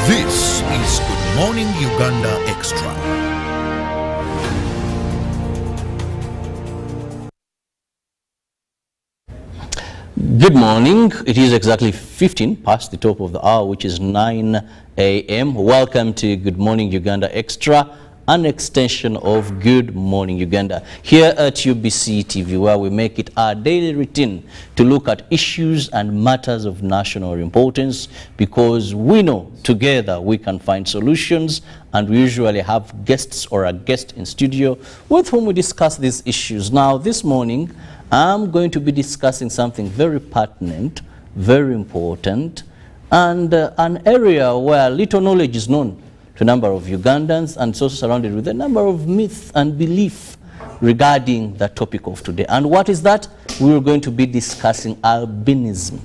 This is Good Morning Uganda Extra. Good morning. It is exactly 15 past the top of the hour, which is 9 a.m. Welcome to Good Morning Uganda Extra, an extension of Good Morning Uganda here at UBC TV, where we make it our daily routine to look at issues and matters of national importance, because we know together we can find solutions, and we usually have guests or a guest in studio with whom we discuss these issues. Now, this morning, I'm going to be discussing something very pertinent, very important, and an area where little knowledge is known to a number of Ugandans, and it's also surrounded with a number of myths and beliefs regarding the topic of today. And what is that? We're going to be discussing albinism.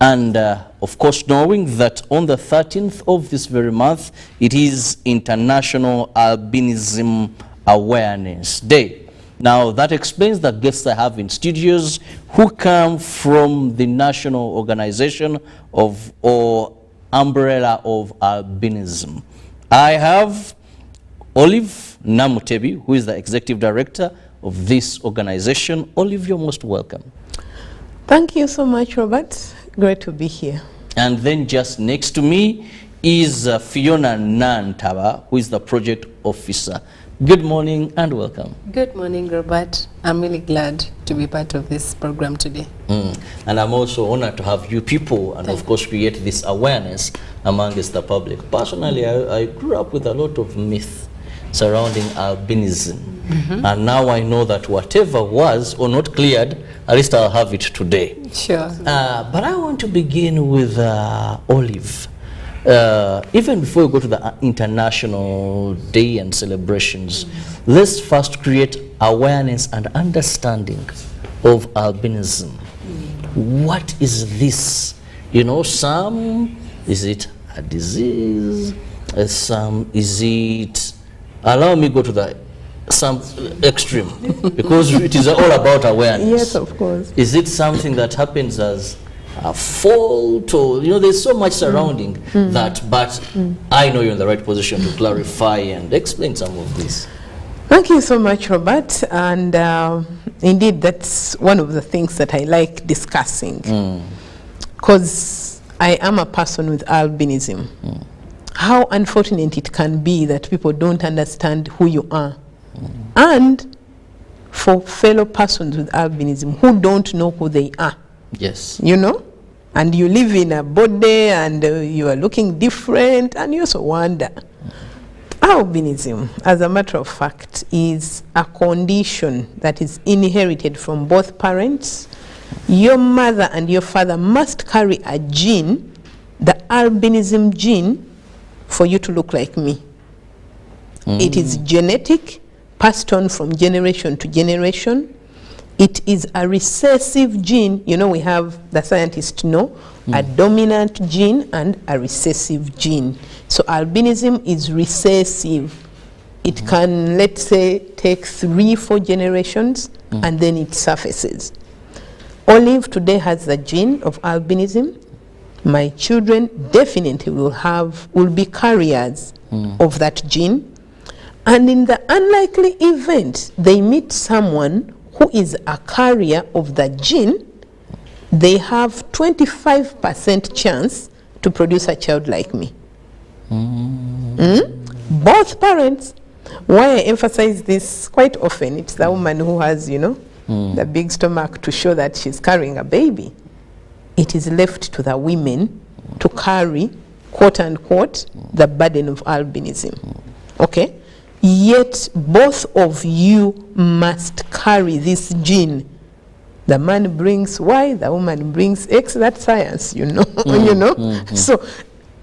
And of course, knowing that on the 13th of this very month, it is International Albinism Awareness Day. Now, that explains the guests I have in studios who come from the national organization of, or umbrella of albinism. I have Olive Namutebi, who is the executive director of this organization. Olive, you're most welcome. Thank you so much, Robert. Great to be here. And then just next to me is Fiona Nantaba, who is the project officer. Good morning and welcome. Good morning, Robert. I'm really glad to be part of this program today. And I'm also honored to have you people and of course create this awareness amongst the public. Personally, I grew up with a lot of myth surrounding albinism. And now I know that whatever was or not cleared, at least I'll have it today. Sure. But I want to begin with Olive. Even before we go to the International Day and celebrations, let's first create awareness and understanding of albinism. What is this? You know, some, is it a disease? Some, is it, allow me go to the some extreme, because it is all about awareness. Yes, of course. Is it something that happens as a fault, or, you know, there's so much surrounding that, but I know you're in the right position to clarify and explain some of this. Thank you so much, Robert. And indeed, that's one of the things that I like discussing, because I am a person with albinism. How unfortunate it can be that people don't understand who you are. And for fellow persons with albinism who don't know who they are. Yes. You know, and you live in a body and you are looking different, and you also wonder. Albinism, as a matter of fact, is a condition that is inherited from both parents. Your mother and your father must carry a gene, the albinism gene, for you to look like me. It is genetic, passed on from generation to generation. It is a recessive gene. You know, we have, the scientists know, a dominant gene and a recessive gene. So albinism is recessive. It can, let's say, take 3-4 generations and then it surfaces. Olive today has the gene of albinism. My children definitely will be carriers of that gene. And in the unlikely event they meet someone who is a carrier of the gene, they have 25% chance to produce a child like me. Both parents. Why I emphasize this quite often, it's the woman who has, you know, the big stomach to show that she's carrying a baby. It is left to the women to carry, quote unquote, the burden of albinism. Okay? Yet both of you must carry this gene. The man brings Y, the woman brings X. That's science, you know. You know. So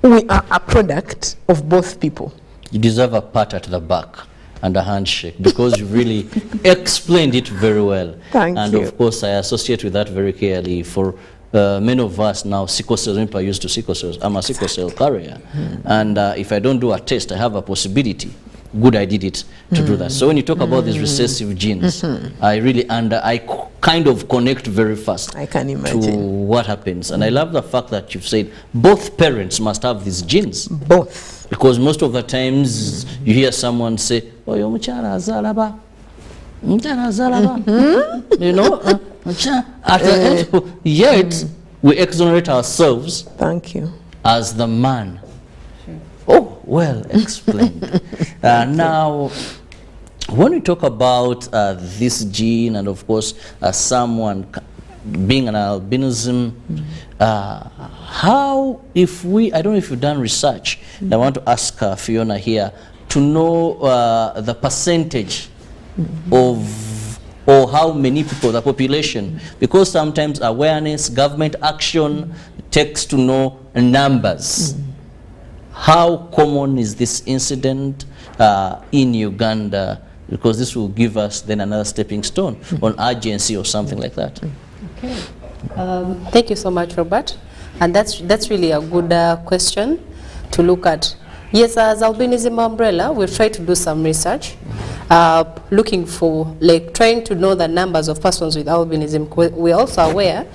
we are a product of both people. You deserve a pat at the back and a handshake, because you really explained it very well. Thank you. And of course, I associate with that very clearly. For many of us now, sickle cells, when people are used to sickle cells, I'm a sickle cell carrier. And if I don't do a test, I have a possibility good I did it to do that. So when you talk about these recessive genes, I kind of connect very fast I can to imagine. what happens. And I love the fact that you've said both parents must have these genes. Both. Because most of the times you hear someone say, oh, yo mchara azalaba. Mchara azalaba. You know, at the end, yet we exonerate ourselves Thank you. as the man. Oh, well explained. Now, when we talk about this gene and of course someone being an albinism, how, if we, I don't know if you've done research, I want to ask Fiona here to know the percentage of, or how many people, the population, because sometimes awareness, government action takes to know numbers. How common is this incident in Uganda? Because this will give us then another stepping stone on urgency or something like that. Okay. Thank you so much, Robert. And that's really a good question to look at. Yes, as albinism umbrella, we've tried to do some research, looking for, like, trying to know the numbers of persons with albinism. We're also aware,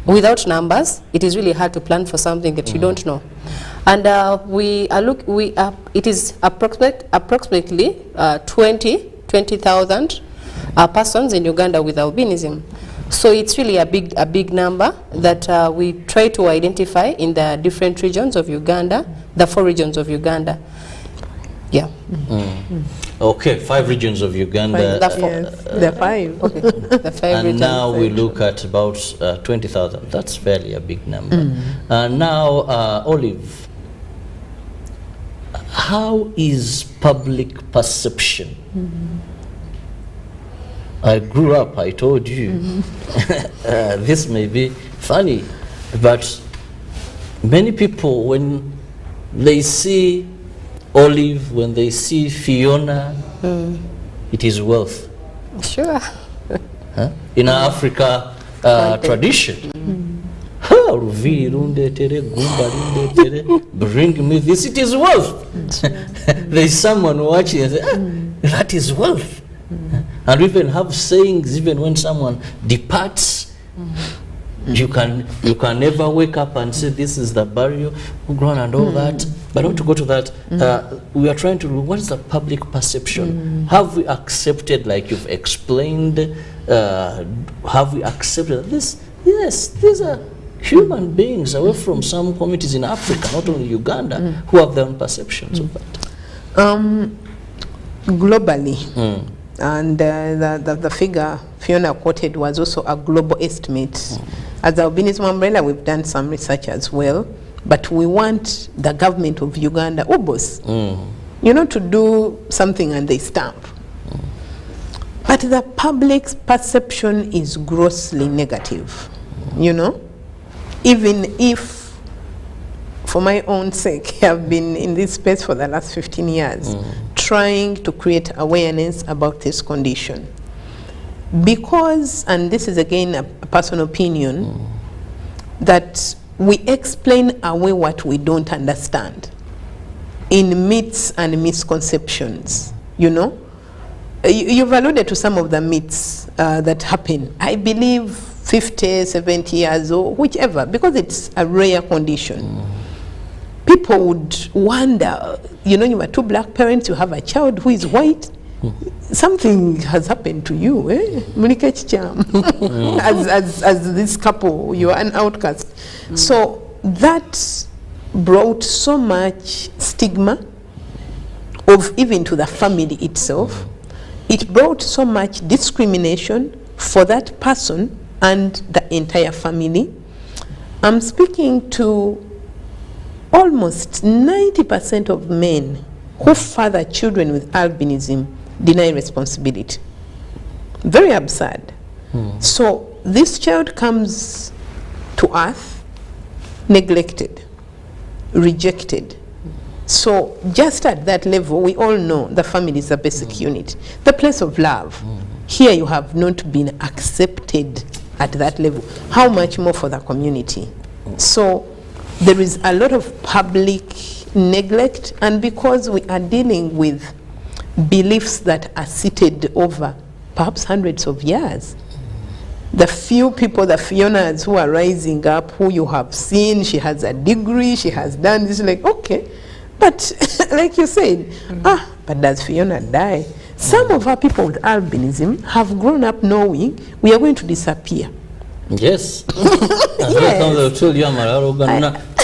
without numbers, it is really hard to plan for something that you don't know. And it is approximately 20,000 persons in Uganda with albinism. So it's really a big number that we try to identify in the different regions of Uganda, the 4 regions of Uganda. Yeah. Okay, 5 regions of Uganda. The 5. Okay. The 5 and regions. now we look at about 20,000. That's fairly a big number. Now, Olive, how is public perception? I grew up, I told you, this may be funny, but many people, when they see Olive, when they see Fiona, it is wealth. Sure. In our Africa tradition. Bring me this, it is wealth. There is someone watching and say, that is wealth. And we even have sayings, even when someone departs, you can never wake up and say this is the burial ground and all that. But not to go to that, we are trying to, what is the public perception? Have we accepted, like you've explained, have we accepted this? Yes, these are human beings away from some communities in Africa, not only Uganda, who have their own perceptions of that. Globally, and the figure Fiona quoted was also a global estimate. As the albinism umbrella, we've done some research as well, but we want the government of Uganda, UBOS, you know, to do something and they stamp. But the public's perception is grossly negative, you know? Even if, for my own sake, I've been in this space for the last 15 years, trying to create awareness about this condition. Because, and this is again a personal opinion, that we explain away what we don't understand in myths and misconceptions, you know? You've alluded to some of the myths that happen. I believe 50, 70 years old, whichever, because it's a rare condition. People would wonder, you know, you are 2 black parents, you have a child who is white, something has happened to you, eh? as this couple, you are an outcast. So that brought so much stigma of even to the family itself. It brought so much discrimination for that person and the entire family. I'm speaking to almost 90% of men who father children with albinism deny responsibility. Very absurd. So this child comes to earth neglected, rejected. So just at that level, we all know the family is a basic unit, the place of love. Here you have not been accepted at that level. How much more for the community? So there is a lot of public neglect, and because we are dealing with beliefs that are seated over perhaps hundreds of years. The few people, the Fionas who are rising up, who you have seen, she has a degree, she has done this, like, okay, but like you said, but does Fiona die? Some of our people with albinism have grown up knowing we are going to disappear. Yes. Yes.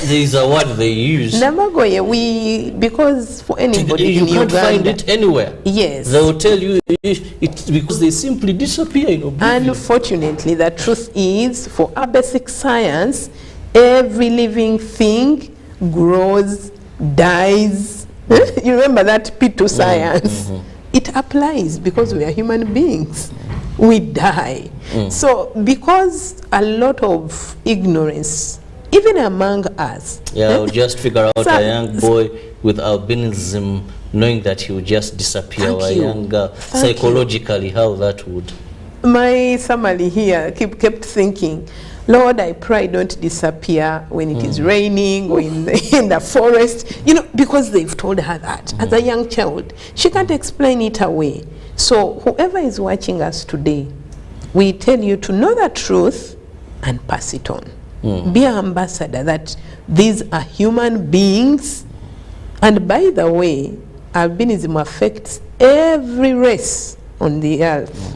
There is a word they use. Namagoye, because for anybody You in can't Uganda, find it anywhere. yes. They will tell you it's because they simply disappear in oblivion. Unfortunately, the truth is, for our basic science, every living thing grows, dies. You remember that P2 science? It applies because we are human beings. We die. So because a lot of ignorance, even among us. Yeah, I'll just figure out a young boy with albinism knowing that he will just disappear, or a young girl, psychologically, how that would. My family here kept thinking, Lord, I pray don't disappear when it is raining or in the forest, you know, because they've told her that as a young child. She can't explain it away. So whoever is watching us today, we tell you to know the truth and pass it on. Be an ambassador that these are human beings. And by the way, albinism affects every race on the earth.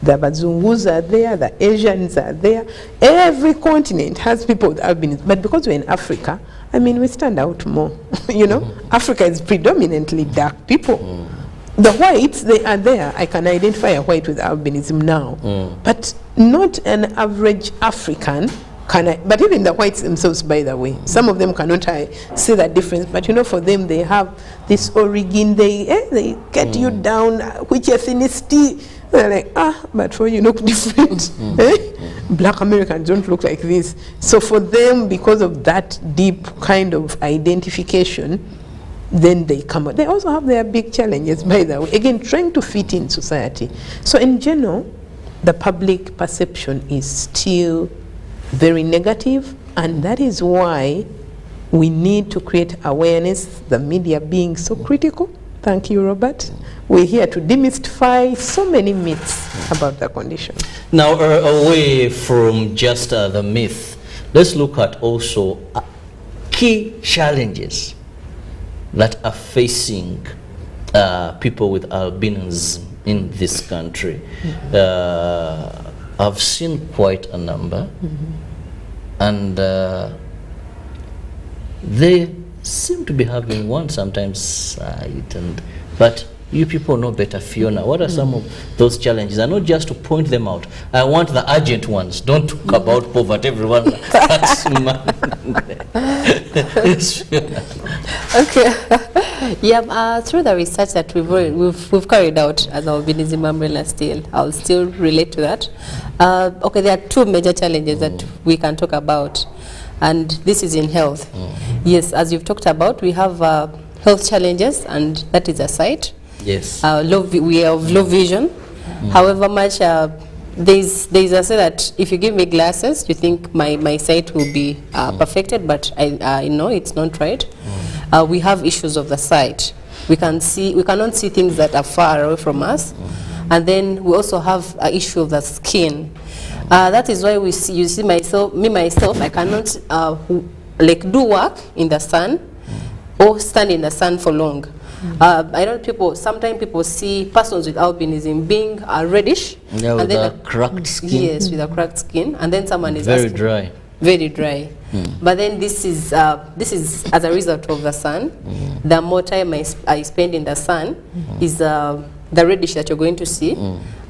The Bazungus are there, the Asians are there. Every continent has people with albinism. But because we're in Africa, I mean, we stand out more. You know, Africa is predominantly dark people. The whites, they are there. I can identify a white with albinism now. But not an average African can but even the whites themselves, by the way, some of them cannot see the difference. But you know, for them, they have this origin. They get you down, which ethnicity. They're like, but for you look different. Black Americans don't look like this. So for them, because of that deep kind of identification, then they come out. They also have their big challenges, by the way. Again, trying to fit in society. So in general, the public perception is still very negative, and that is why we need to create awareness, the media being so critical. Thank you, Robert. We're here to demystify so many myths about the condition. Now, away from just the myth, let's look at also key challenges that are facing people with albinism in this country. I've seen quite a number, and they seem to be having one sometimes, but you people know better, Fiona. What are some of those challenges? And not just to point them out. I want the urgent ones. Don't talk about poverty. Everyone. Yes, Fiona. Okay. Yeah. Through the research that we've carried out as albinism umbrella, I'll still relate to that. Okay, there are two major challenges that we can talk about, and this is in health. Yes, as you've talked about, we have health challenges, and that is a sight. Yes. We have low vision. However much there's a say that if you give me glasses, you think my sight will be perfected, but I know it's not right. We have issues of the sight. We cannot see things that are far away from us, and then we also have an issue of the skin. That is why you see myself, I cannot like do work in the sun or stand in the sun for long. I know sometimes people see persons with albinism being reddish. Yeah, with a cracked skin. Yes, with a cracked skin. And then someone is very dry. Very dry. But then this is as a result of the sun. The more time I spend in the sun is the reddish that you're going to see.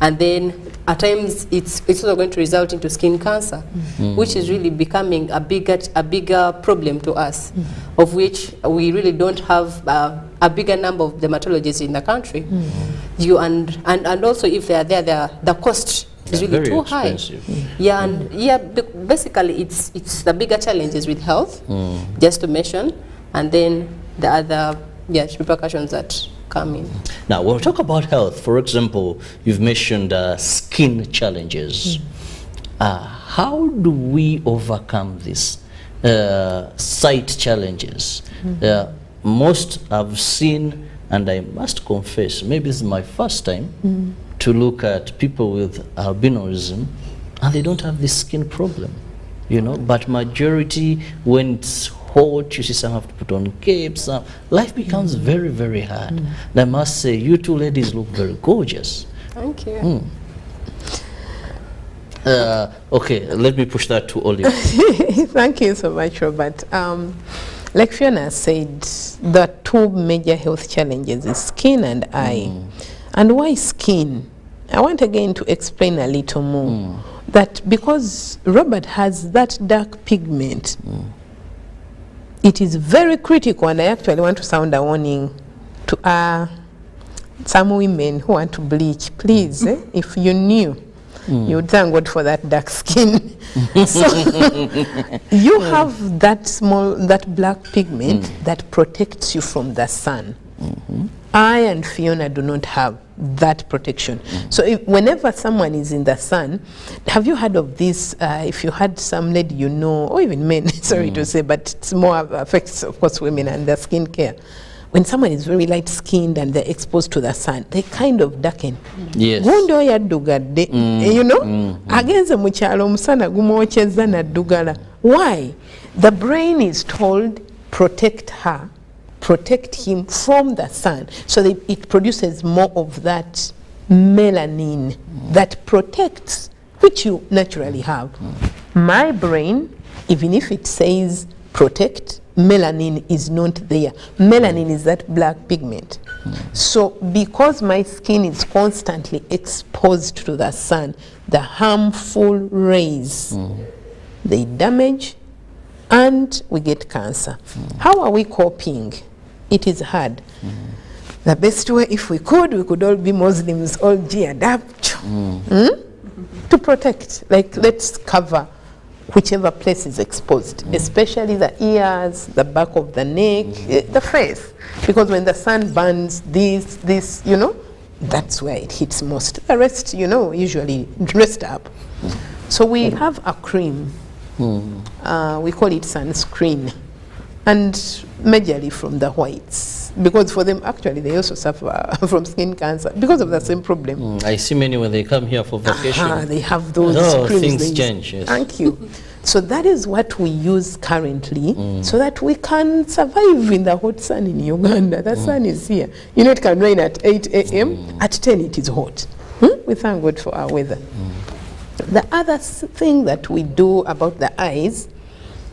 And then at times it's also going to result into skin cancer, which is really becoming a bigger problem to us, of which we really don't have a bigger number of dermatologists in the country. And also if they are there, the cost is really too expensive. High. Basically it's the bigger challenges with health, just to mention, and then the other repercussions that come in. Now, when we talk about health, for example, you've mentioned skin challenges. How do we overcome this sight challenges? Most I've seen And I must confess, maybe this is my first time to look at people with albinism, and they don't have this skin problem, you know. But majority, when it's hot, you see some have to put on capes. Life becomes very, very hard. And I must say, you two ladies look very gorgeous. Thank you. Okay, let me push that to Olive. Thank you so much, Robert. Like Fiona said, the two major health challenges is skin and eye. And why skin? I want again to explain a little more. That because Robert has that dark pigment, it is very critical, and I actually want to sound a warning to some women who want to bleach. Please, if you knew, you would thank God for that dark skin. So you have that black pigment that protects you from the sun. I and Fiona do not have that protection. So whenever someone is in the sun, have you heard of this? If you had some lady you know, or even men, sorry to say, but it's more affects, of course, women and their skin care. When someone is very light skinned and they're exposed to the sun, they kind of darken. Yes. Gundo yaddugadde, you know? Agenze mu kyalo omusana gumwokyezza naddugala. Why? The brain is told, protect her, protect him from the sun. So it produces more of that melanin that protects, which you naturally have. My brain, even if it says protect, melanin is not there. Melanin is that black pigment. So because my skin is constantly exposed to the sun, the harmful rays, they damage and we get cancer. How are we coping? It is hard. The best way, if we could all be Muslims, all jihad up to protect. Like, let's cover whichever place is exposed, especially the ears, the back of the neck, the face. Because when the sun burns this, you know, that's where it hits most. The rest, you know, usually dressed up. So we have a cream. We call it sunscreen. And majorly from the whites. Because for them, actually, they also suffer from skin cancer because of the same problem. I see many when they come here for vacation. They have those creams. Things change, yes. Thank you. So that is what we use currently so that we can survive in the hot sun in Uganda. The sun is here. You know, it can rain at 8 a.m. At 10 it is hot. We thank God for our weather. The other thing that we do about the eyes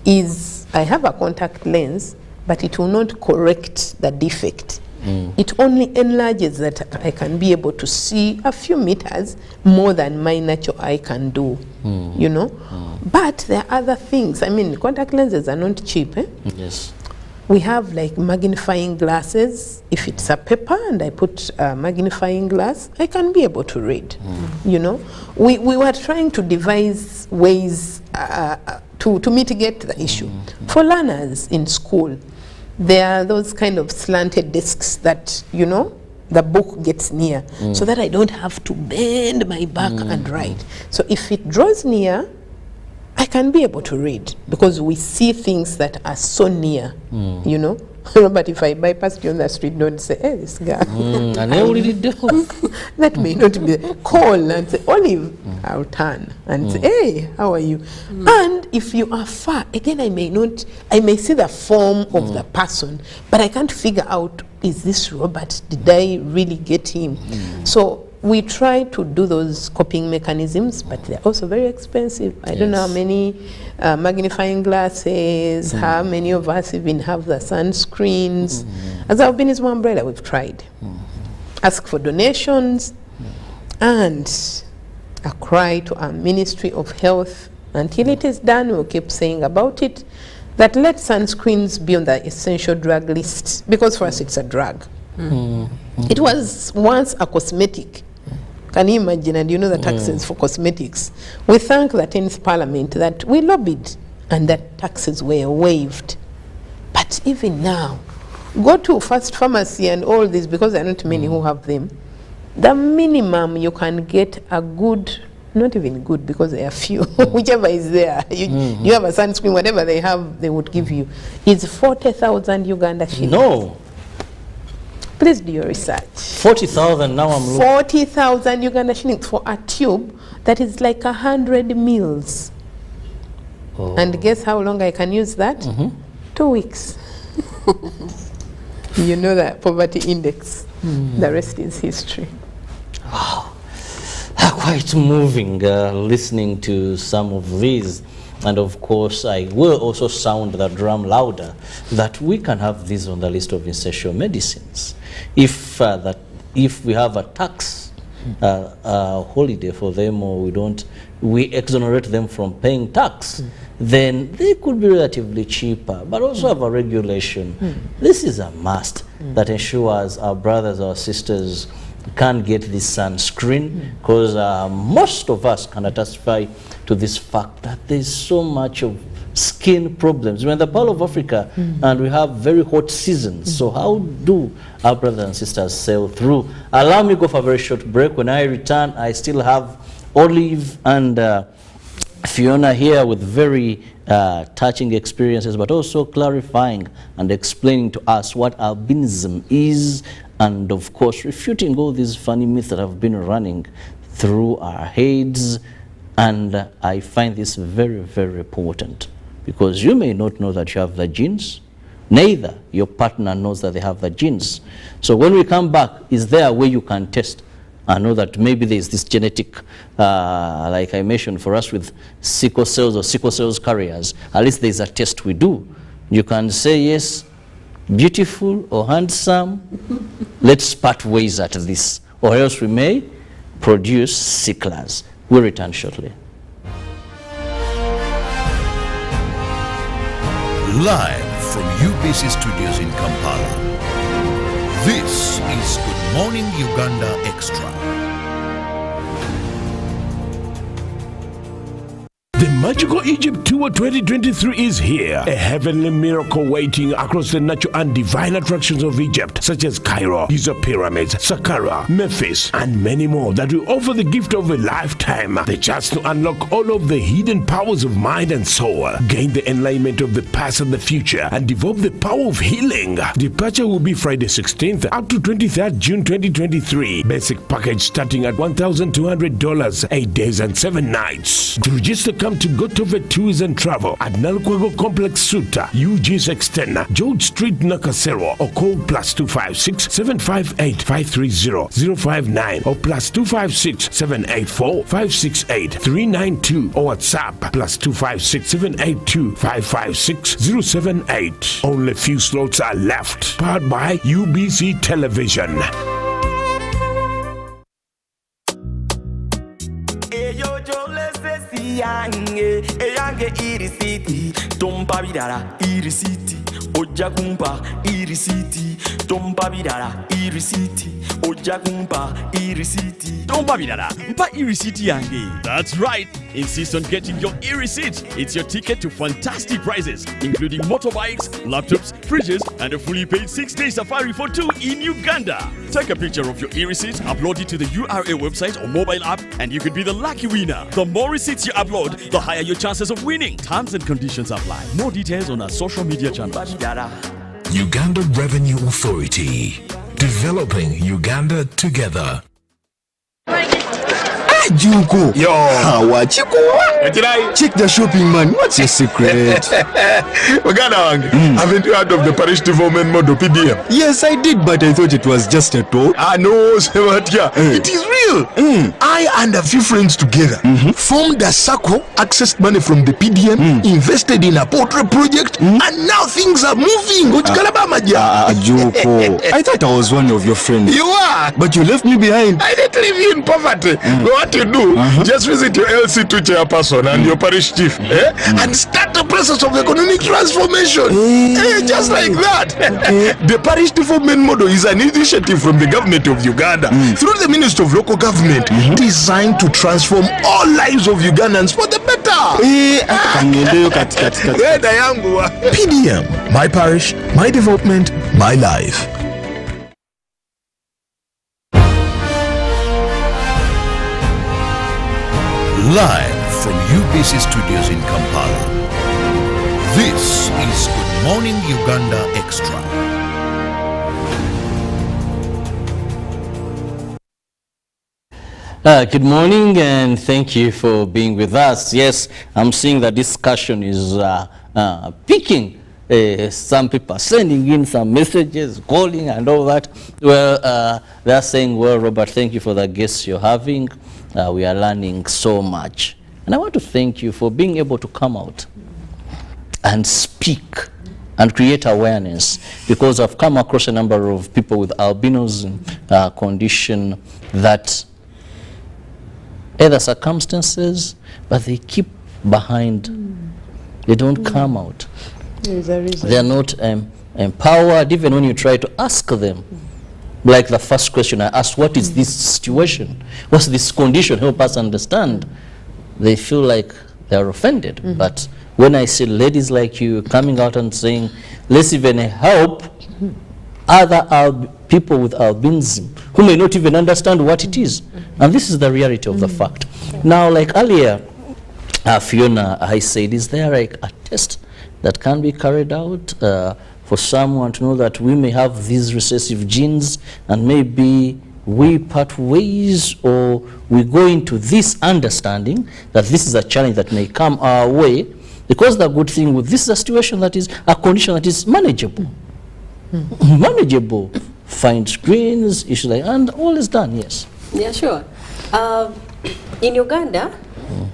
is I have a contact lens, but it will not correct the defect. It only enlarges that I can be able to see a few meters more than my natural eye can do, you know. But there are other things. I mean, contact lenses are not cheap. Yes. We have like magnifying glasses. If it's a paper and I put a magnifying glass, I can be able to read, you know. We were trying to devise ways to mitigate the issue. For learners in school, there are those kind of slanted desks that, you know, the book gets near, so that I don't have to bend my back and write. So if it draws near, I can be able to read because we see things that are so near, you know. But if I bypass you on the street, don't say, hey, this guy. And I already do. That may not be. Call and say, Olive, I'll turn and say, hey, how are you? And if you are far, again, I may see the form of the person, but I can't figure out, is this Robert? Did I really get him? So we try to do those coping mechanisms, but they're also very expensive. I don't know how many magnifying glasses, how many of us even have the sunscreens. As Albinism Umbrella, we've tried. Ask for donations and a cry to our Ministry of Health. Until it is done, we'll keep saying about it, that let sunscreens be on the essential drug list, because for us it's a drug. It was once a cosmetic. Can you imagine? And you know the taxes for cosmetics. We thank the 10th Parliament that we lobbied and that taxes were waived. But even now, go to First Pharmacy and all this, because there are not many who have them. The minimum you can get a good, not even good because there are few, whichever is there. You have a sunscreen, whatever they have, they would give you, is 40,000 Uganda shillings. No. Please do your research. 40,000 now I'm looking. 40,000 Uganda shillings for a tube that is like 100 mils. Oh. And guess how long I can use that? 2 weeks. You know that poverty index. The rest is history. Wow. Quite moving listening to some of these. And of course, I will also sound the drum louder that we can have these on the list of essential medicines. If we have a tax holiday for them, or we exonerate them from paying tax, then they could be relatively cheaper, but also have a regulation. This is a must that ensures our brothers, our sisters can't get this sunscreen, because most of us can testify to this fact that there's so much of skin problems. We're in the Pearl of Africa and we have very hot seasons. So how do our brothers and sisters sail through? Allow me to go for a very short break. When I return, I still have Olive and Fiona here with very touching experiences, but also clarifying and explaining to us what albinism is, and of course refuting all these funny myths that have been running through our heads. And I find this very, very important, because you may not know that you have the genes, neither your partner knows that they have the genes. So when we come back, is there a way you can test and know that maybe there's this genetic, like I mentioned, for us with sickle cells or sickle cells carriers, at least there's a test we do. You can say, yes, beautiful or handsome, let's part ways at this, or else we may produce sicklers. We'll return shortly. Live from UBC Studios in Kampala, this is Good Morning Uganda Extra. The Magical Egypt Tour 2023 is here. A heavenly miracle waiting across the natural and divine attractions of Egypt, such as Cairo, Giza Pyramids, Saqqara, Memphis, and many more that will offer the gift of a lifetime. The chance to unlock all of the hidden powers of mind and soul, gain the enlightenment of the past and the future, and develop the power of healing. Departure will be Friday 16th up to 23rd June 2023. Basic package starting at $1,200, 8 days and 7 nights. To register, come to Gotove Tours and Travel at Nalkwego Complex Suta, UG's Extender, George Street, Nakasero, or call +256 758 530 059 or +256 784 568 392 or WhatsApp +256 782 556 078. Only few slots are left. Powered by UBC Television. Eyange irisiti tompa bidara irisiti ojja kumpa irisiti tompa bidara irisiti ojja kumpa irisiti tompa bidara mpa irisiti yange. That's right. Insist on getting your e-receipt. It's your ticket to fantastic prizes, including motorbikes, laptops, fridges, and a fully paid 6-day safari for 2 in Uganda. Take a picture of your e-receipt, upload it to the URA website or mobile app, and you could be the lucky winner. The more receipts you upload, the higher your chances of winning. Terms and conditions apply. More details on our social media channels. Uganda Revenue Authority, developing Uganda together. Juko. Yo. Wachiko. Check the shopping, man. What's your secret? Haven't you heard of the Parish Development Model PDM? Yes, I did, but I thought it was just a talk. No, Sebatia. It is real. I and a few friends together formed a circle, accessed money from the PDM, invested in a portrait project, and now things are moving. Juko. I thought I was one of your friends. You are. But you left me behind. I didn't leave you in poverty. What you do, just visit your LC2 chairperson and your parish chief and start the process of economic transformation. Just like that. The Parish Development Model is an initiative from the government of Uganda through the Ministry of Local Government designed to transform all lives of Ugandans for the better. PDM, my parish, my development, my life. Live from UBC Studios in Kampala, this is Good Morning Uganda Extra. Good morning and thank you for being with us. Yes, I'm seeing that discussion is peaking. Some people are sending in some messages, calling and all that. Well, they're saying, well, Robert, thank you for the guests you're having. We are learning so much. And I want to thank you for being able to come out and speak and create awareness, because I've come across a number of people with albinism condition that either circumstances, but they keep behind. They don't come out. There's a reason. They are not empowered, even when you try to ask them. Like the first question I asked, what is this situation? What's this condition? Help us understand. They feel like they're offended. But when I see ladies like you coming out and saying, let's even help other people with albinism who may not even understand what it is. And this is the reality of the fact. Now, like earlier, Fiona, I said, is there like a test that can be carried out for someone to know that we may have these recessive genes and maybe we part ways, or we go into this understanding that this is a challenge that may come our way, because the good thing with this is a situation that is a condition that is manageable. Manageable. Find screens, issues like, and all is done, yes. Yeah, sure. In Uganda,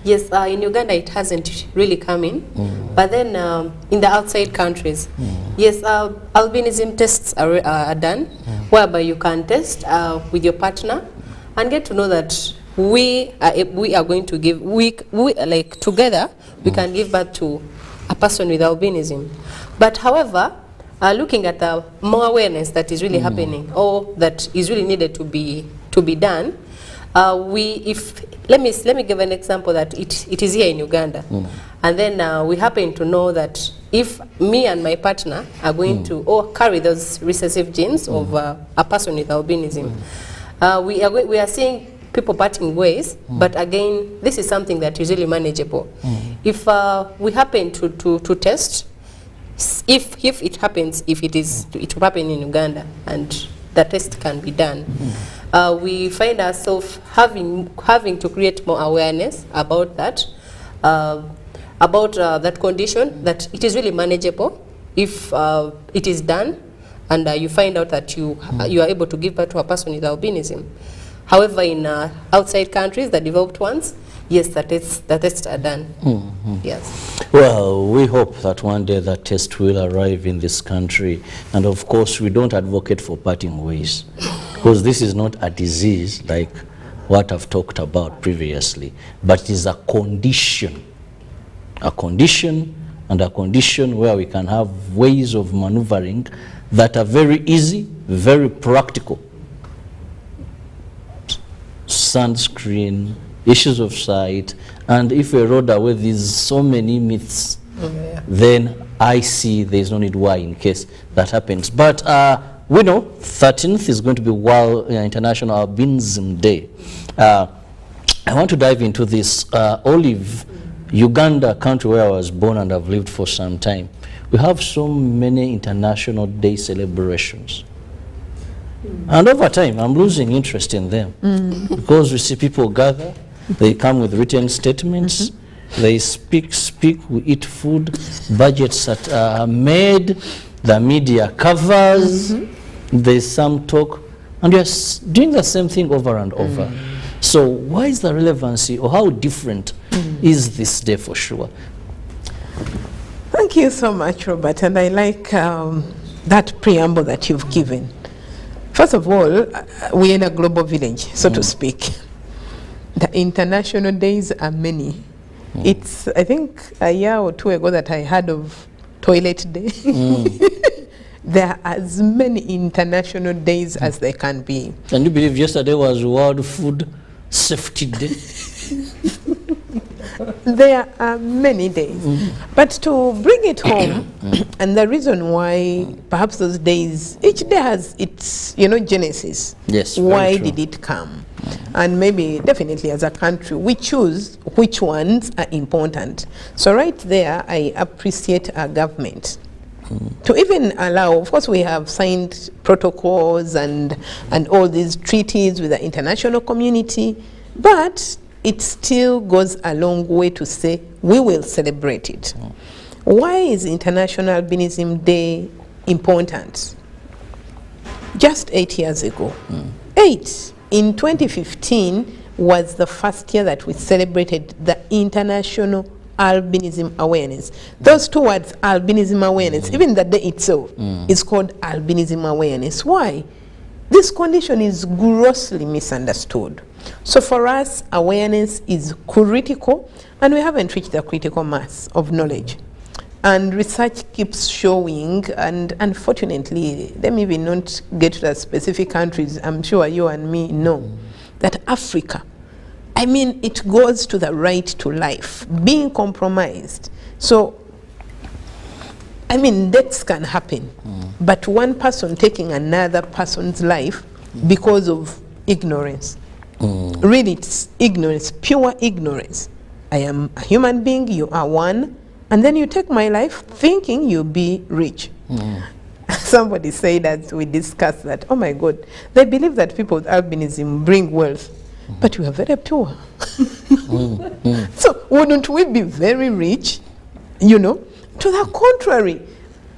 yes, in Uganda it hasn't really come in, but then in the outside countries, yes, albinism tests are done, whereby you can test with your partner and get to know that we are going to give, like together, we can give birth to a person with albinism. But however, looking at the more awareness that is really happening, or that is really needed to be done, let me give an example that it is here in Uganda, and then we happen to know that if me and my partner are going to carry those recessive genes of a person with albinism, we are seeing people parting ways, but again, this is something that is really manageable. If we happen to test, if it happens, it will happen in Uganda, and the test can be done. We find ourselves having to create more awareness about that, that condition, that it is really manageable if it is done, and you find out that you are able to give birth to a person with albinism. However, in outside countries, the developed ones, yes, the tests are done. Yes. Well, we hope that one day that test will arrive in this country. And of course, we don't advocate for parting ways, because this is not a disease like what I've talked about previously, but it is a condition. A condition, and a condition where we can have ways of maneuvering that are very easy, very practical. Sunscreen, issues of sight, and if we rode away these so many myths, then I see there's no need why in case that happens. But we know 13th is going to be World International Albinism Day. I want to dive into this. Olive, Uganda, country where I was born and I've lived for some time, we have so many international day celebrations. And over time, I'm losing interest in them, because we see people gather, they come with written statements, they speak, we eat food, budgets that are made, the media covers, there's some talk, and we're doing the same thing over and over. So why is the relevancy, or how different is this day for sure? Thank you so much, Robert, and I like that preamble that you've given. First of all, we're in a global village, so to speak. The international days are many. It's, I think, a year or two ago that I heard of Toilet Day. There are as many international days as there can be. Can you believe yesterday was World Food Safety Day? There are many days. But to bring it home, and the reason why perhaps those days, each day has its, genesis. Yes, why did it come? And maybe, definitely as a country, we choose which ones are important. So right there, I appreciate our government to even allow, of course we have signed protocols and all these treaties with the international community, But it still goes a long way to say we will celebrate it. Why is International Albinism Day important? Just 8 years ago. 8. In 2015 was the first year that we celebrated the International Albinism Awareness. Those two words, albinism awareness, even the day itself is called albinism awareness. Why? This condition is grossly misunderstood. So for us, awareness is critical, and we haven't reached the critical mass of knowledge. And research keeps showing, and unfortunately, let me even not get to the specific countries, I'm sure you and me know, that Africa, I mean, it goes to the right to life, being compromised. So, I mean, deaths can happen, but one person taking another person's life because of ignorance. Really, it's ignorance, pure ignorance. I am a human being, you are one, and then you take my life thinking you'll be rich. Somebody said as we discussed that, oh my God, they believe that people with albinism bring wealth, but we are very poor. So wouldn't we be very rich, you know? To the contrary.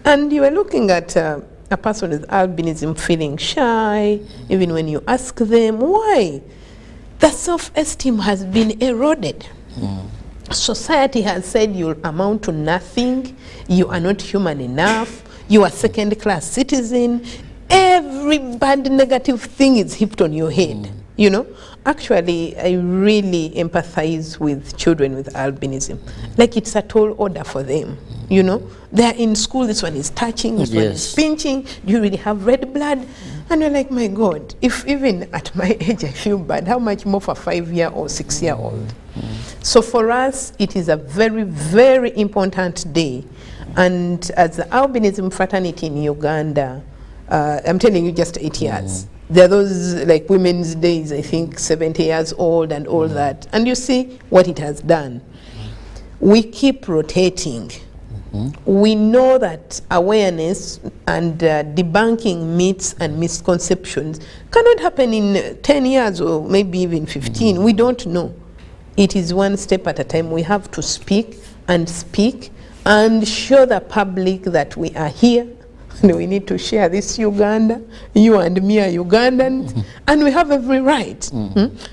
And you are looking at a person with albinism feeling shy, even when you ask them why. The self-esteem has been eroded. Society has said you'll amount to nothing, you are not human enough, you are second-class citizen. Every bad negative thing is heaped on your head, you know. Actually, I really empathize with children with albinism. Like it's a tall order for them, you know. They're in school, this one is touching, this one is pinching, do you really have red blood? And you're like, my God, if even at my age I feel bad, how much more for a 5-year or 6-year-old? So for us, it is a very, very important day. And as the albinism fraternity in Uganda, I'm telling you, just 8 years. There are those like Women's Days, I think 70 years old and all that. And you see what it has done. We keep rotating. We know that awareness and debunking myths and misconceptions cannot happen in 10 years or maybe even 15. We don't know. It is one step at a time. We have to speak and show the public that we are here. And we need to share this Uganda. You and me are Ugandans, and we have every right.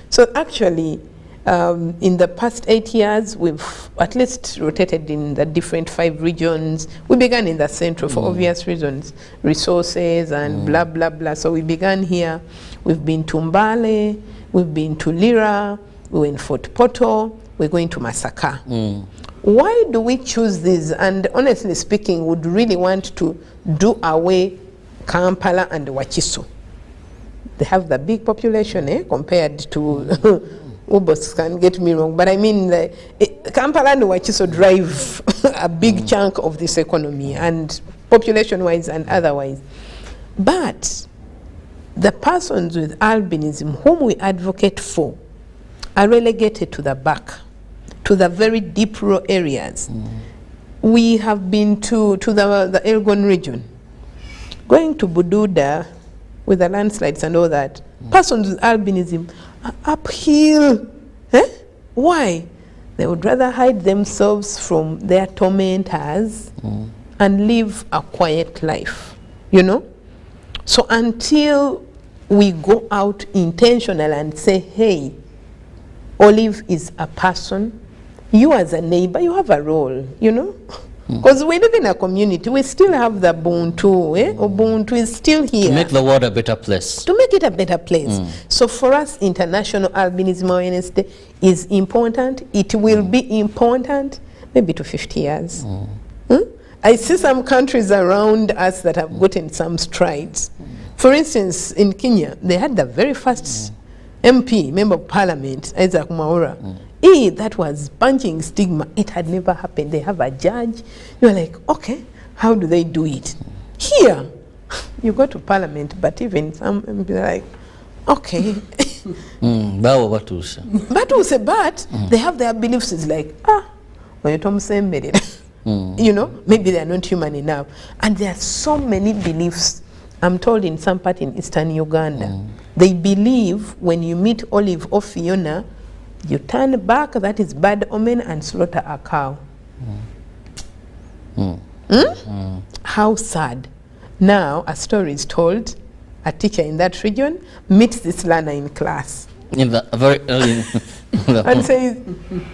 So actually, in the past 8 years, we've at least rotated in the different 5 regions. We began in the central for obvious reasons, resources and blah, blah, blah. So we began here. We've been to Mbale, we've been to Lira, we were in Fort Portal, we're going to Masaka. Why do we choose these? And honestly speaking, would really want to do away Kampala and Wakiso. They have the big population compared to Ubos, can get me wrong, but I mean Kampala and Wakiso drive a big chunk of this economy, and population-wise and otherwise. But the persons with albinism whom we advocate for are relegated to the back, to the very deep rural areas. We have been to the Elgon region, going to Bududa with the landslides and all that. Persons with albinism are uphill. Why? They would rather hide themselves from their tormentors and live a quiet life, you know? So until we go out intentional and say, hey, Olive is a person, you as a neighbor, you have a role, you know? Because we live in a community, we still have the Ubuntu, Ubuntu is still here. To make the world a better place. To make it a better place. So for us, International Albinism Awareness Day is important. It will be important maybe to 50 years. I see some countries around us that have gotten some strides. For instance, in Kenya, they had the very first MP, Member of Parliament, Isaac Mwaura. That was punching stigma. It had never happened. They have a judge. You're like, okay, how do they do it? Here, you go to Parliament, but even some be like, okay. But they have their beliefs. It's like, you know, maybe they are not human enough. And there are so many beliefs. I'm told in some part in eastern Uganda, they believe when you meet Olive or Fiona You turn back, that is bad omen, and slaughter a cow. How sad. Now a story is told, a teacher in that region meets this learner in class In the very early. and says,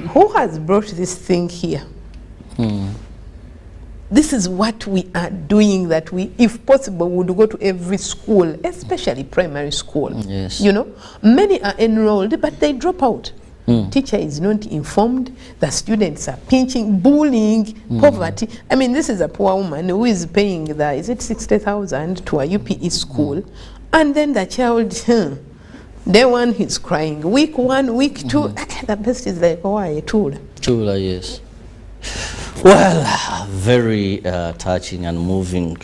who has brought this thing here? This is what we are doing, that we, if possible, would go to every school, especially primary school. Yes. You know, many are enrolled, but they drop out. Teacher is not informed. The students are pinching, bullying, poverty. I mean, this is a poor woman who is paying the, is it 60,000 to a UPE school, and then the child, day one he's crying, week one, week two, the best is like, oh, I told. Chula, yes. Well, very touching and moving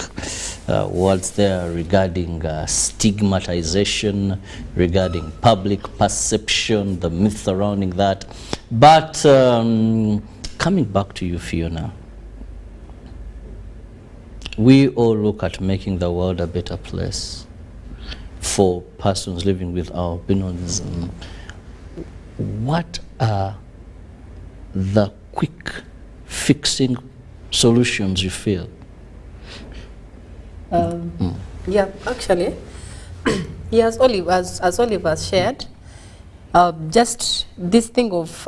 words there regarding stigmatization, regarding public perception, the myth surrounding that. But coming back to you, Fiona, we all look at making the world a better place for persons living with albinism. What are the quick fixing solutions you feel? Yeah, actually, yes, as Oliver shared, just this thing of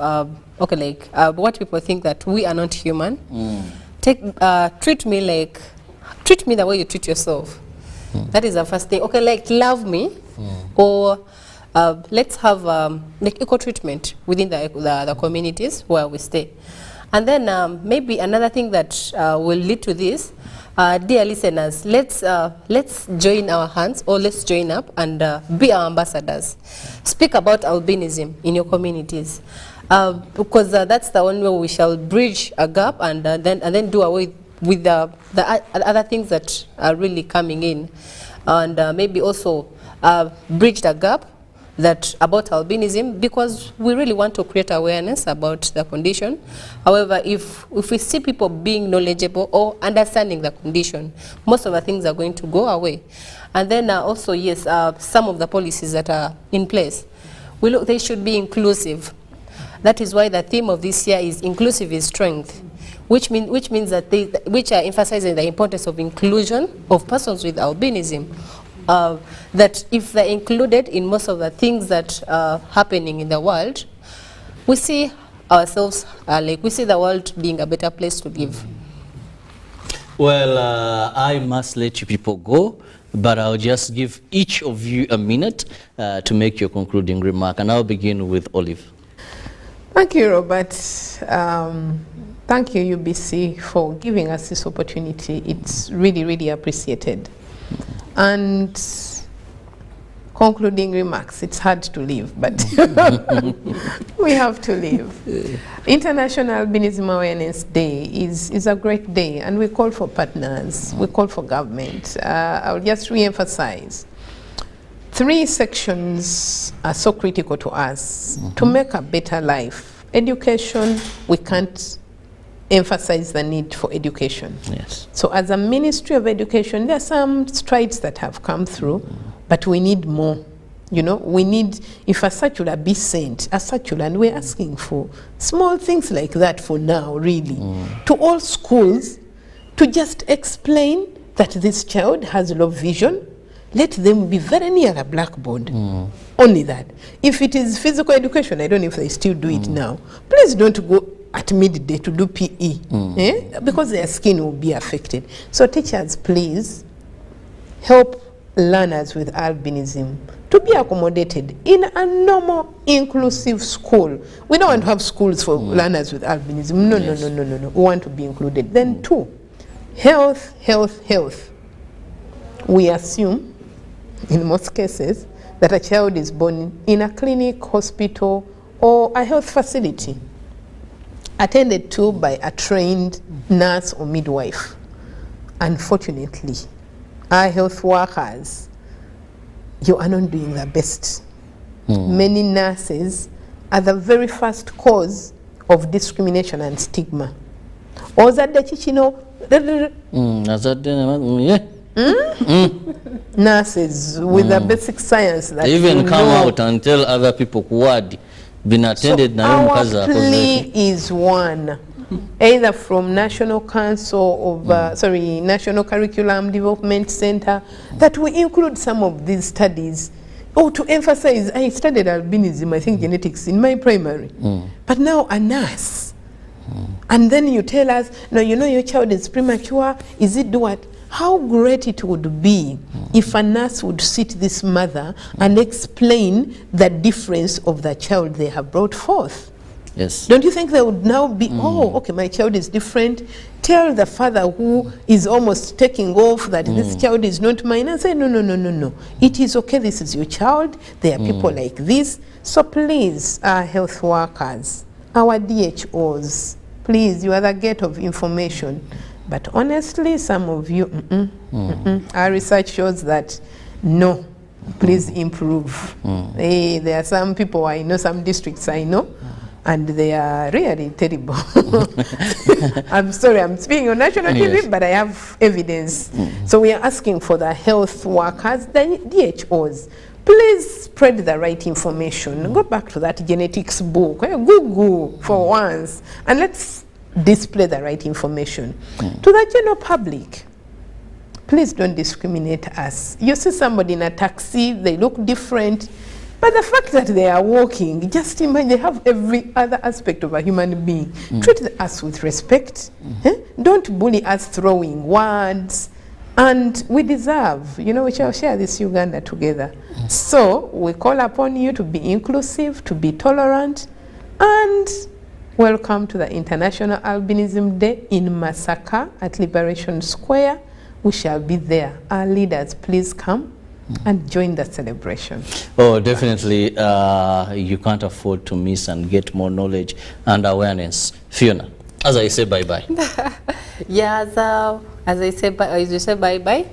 okay, like what people think that we are not human. Treat me the way you treat yourself. That is the first thing. Okay, like love me, or let's have like equal treatment within the communities where we stay. And then maybe another thing that will lead to this, dear listeners, let's join our hands, or let's join up and be our ambassadors. Speak about albinism in your communities, because that's the only way we shall bridge a gap, and then do away with the other things that are really coming in, and maybe also bridge the gap that about albinism, because we really want to create awareness about the condition. However, if we see people being knowledgeable or understanding the condition, most of the things are going to go away. And then also, yes, some of the policies that are in place, they should be inclusive. That is why the theme of this year is inclusive is strength, which means that which are emphasizing the importance of inclusion of persons with albinism. That if they're included in most of the things that are happening in the world, we see ourselves, we see the world being a better place to live. Well, I must let you people go, but I'll just give each of you a minute to make your concluding remark, and I'll begin with Olive. Thank you, Robert. Thank you, UBC, for giving us this opportunity. It's really, really appreciated. And concluding remarks, it's hard to leave, but we have to leave. International Albinism Awareness Day is a great day, and we call for partners, we call for government. I'll just re-emphasize. 3 sections are so critical to us to make a better life. Education, we can't emphasize the need for education. Yes. So as a Ministry of Education, there are some strides that have come through, but we need more. You know, we need, if a circular be sent, a circular, and we're asking for small things like that for now, really, to all schools, to just explain that this child has low vision. Let them be very near a blackboard. Only that. If it is physical education, I don't know if they still do it now. Please don't go at midday to do PE, because their skin will be affected. So teachers, please help learners with albinism to be accommodated in a normal, inclusive school. We don't want to have schools for learners with albinism. No, yes. No. We want to be included. Then 2, health. We assume, in most cases, that a child is born in a clinic, hospital, or a health facility, attended to by a trained nurse or midwife. Unfortunately, our health workers, you are not doing the best. Many nurses are the very first cause of discrimination and stigma. Nurses with the basic science that they even come out and tell other people kuwadi. been attended na yo mukazi our akoze. plea is one, either from National Council of, National Curriculum Development Center, that we include some of these studies, or to emphasize. I studied albinism, I think genetics, in my primary, but now a nurse, and then you tell us, no, you know your child is premature, is it what? How great it would be if a nurse would sit this mother and explain the difference of the child they have brought forth. Yes. Don't you think they would now be, oh, okay, my child is different. Tell the father who is almost taking off that this child is not mine, and say, no, no, no, no, no. It is okay, this is your child. There are people like this. So please, our health workers, our DHOs, please, you are the gate of information. But honestly, some of you, our research shows that no, please improve. Hey, there are some people I know, some districts I know, and they are really terrible. I'm sorry, I'm speaking on national TV, but I have evidence. So we are asking for the health workers, the DHOs, please spread the right information. Go back to that genetics book, Google for once, and let's display the right information. To the general public, please don't discriminate us. You see somebody in a taxi, they look different, but the fact that they are walking, just imagine, they have every other aspect of a human being. Treat us with respect. Don't bully us throwing words. And we deserve, you know, we shall share this Uganda together. So we call upon you to be inclusive, to be tolerant, and welcome to the International Albinism Day in Masaka at Liberation Square. We shall be there. Our leaders, please come and join the celebration. Oh, definitely. You can't afford to miss and get more knowledge and awareness. Fiona, as I say bye-bye. Yeah, as you say bye-bye,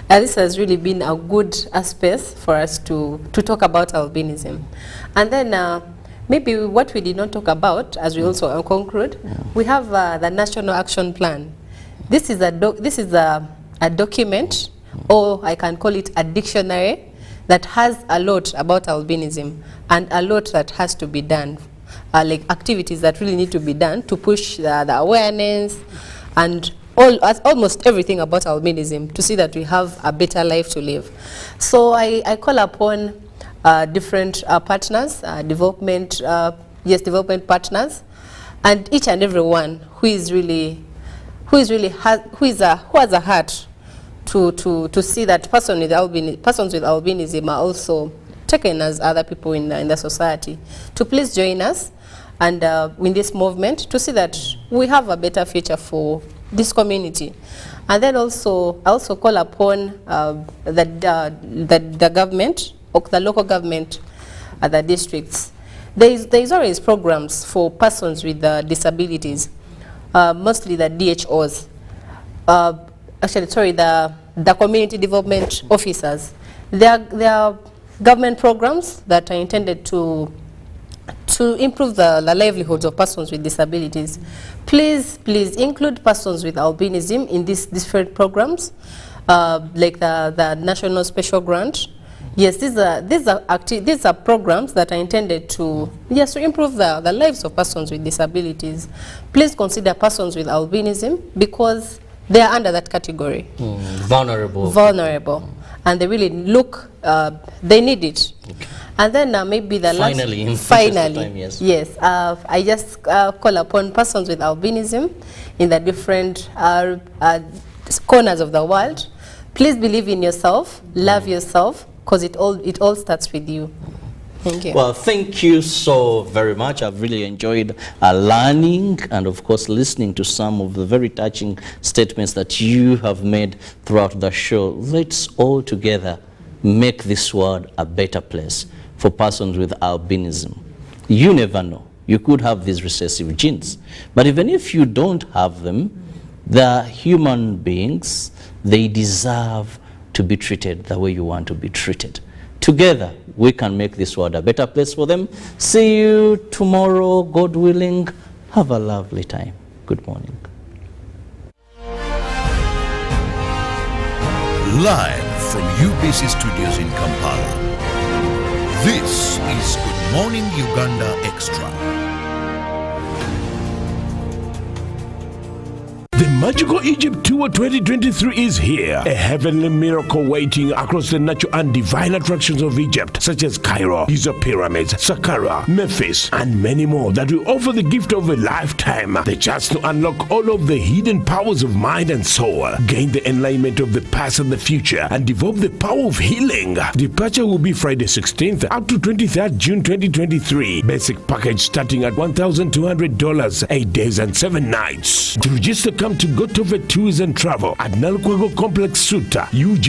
this has really been a good space for us to talk about albinism. And then maybe what we did not talk about, as we also conclude, we have the National Action Plan. This is a document, or I can call it a dictionary, that has a lot about albinism and a lot that has to be done, like activities that really need to be done to push the awareness and almost everything about albinism to see that we have a better life to live. So I call upon different partners, development partners, and each and every one who has a heart to see that persons with albinism are also taken as other people in the society, to please join us and in this movement to see that we have a better future for this community. And then also call upon the government, or the local government, the districts. There is always programs for persons with disabilities, mostly the DHOs. The community development officers. There are government programs that are intended to improve the livelihoods of persons with disabilities. Please include persons with albinism in these different programs, like the National Special Grant. Yes, these are programs that are intended to improve the lives of persons with disabilities. Please consider persons with albinism because they are under that category. Vulnerable. And they really they need it. Okay. And then maybe the I just call upon persons with albinism in the different corners of the world. Please believe in yourself, love yourself, because it all starts with you. Thank you. Well, thank you so very much. I've really enjoyed learning and, of course, listening to some of the very touching statements that you have made throughout the show. Let's all together make this world a better place for persons with albinism. You never know. You could have these recessive genes. But even if you don't have them, they're human beings. They deserve to be treated the way you want to be treated. Together, we can make this world a better place for them. See you tomorrow, God willing. Have a lovely time. Good morning. Live from UBC Studios in Kampala, This is Good Morning Uganda Extra. The Magical Egypt Tour 2023 is here. A heavenly miracle waiting across the natural and divine attractions of Egypt, such as Cairo, Giza Pyramids, Saqqara, Memphis, and many more that will offer the gift of a lifetime. The chance to unlock all of the hidden powers of mind and soul, gain the enlightenment of the past and the future, and develop the power of healing. Departure will be Friday 16th up to 23rd June 2023. Basic package starting at $1,200, 8 days and 7 nights. To register, come to Gotove Tours and Travel at Nalkwego Complex Suta, UG.